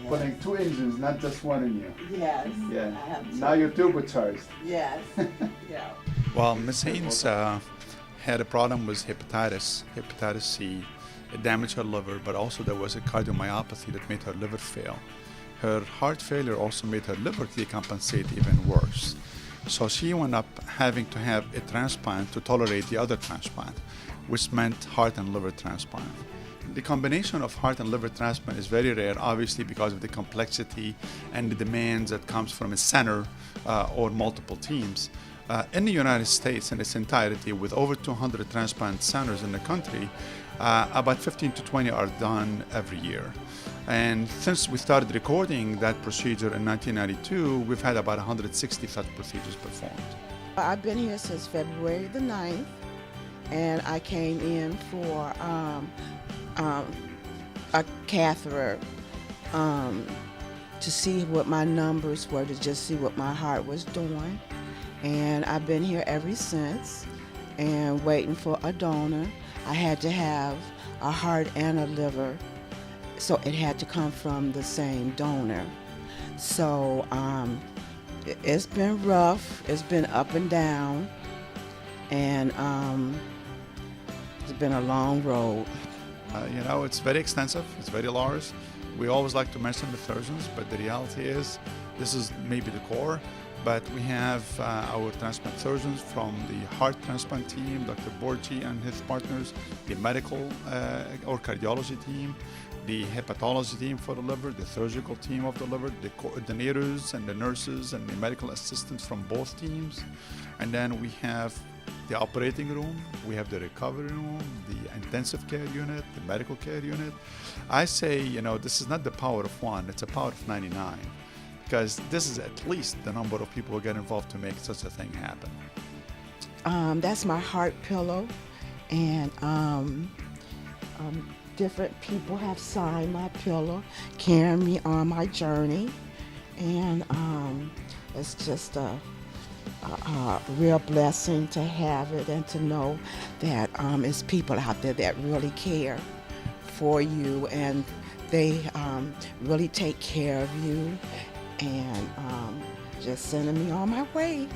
putting two engines, not just one in you. Yes. Yeah. I have two. Now you're turbocharged. Yes. Yeah. Well, Miss Haynes had a problem with hepatitis C. It damaged her liver, but also there was a cardiomyopathy that made her liver fail. Her heart failure also made her liver decompensate even worse. So she wound up having to have a transplant to tolerate the other transplant, which meant heart and liver transplant. The combination of heart and liver transplant is very rare, obviously because of the complexity and the demands that comes from a center or multiple teams. In the United States in its entirety, with over 200 transplant centers in the country, about 15 to 20 are done every year. And since we started recording that procedure in 1992, we've had about 160 such procedures performed. I've been here since February the 9th, and I came in for a catheter to see what my numbers were, to just see what my heart was doing. And I've been here ever since and waiting for a donor. I had to have a heart and a liver, so it had to come from the same donor. So it's been rough, it's been up and down, and it's been a long road. It's very extensive, it's very large. We always like to mention the surgeons, but the reality is this is maybe the core. But we have our transplant surgeons from the heart transplant team, Dr. Borchi and his partners, the medical or cardiology team, the hepatology team for the liver, the surgical team of the liver, the coordinators and the nurses and the medical assistants from both teams. And then we have the operating room, we have the recovery room, the intensive care unit, the medical care unit. I say, this is not the power of one, it's a power of 99. Because this is at least the number of people who get involved to make such a thing happen. That's my heart pillow, and different people have signed my pillow, carrying me on my journey, and it's just a real blessing to have it and to know that it's people out there that really care for you, and they really take care of you, and just sending me on my way.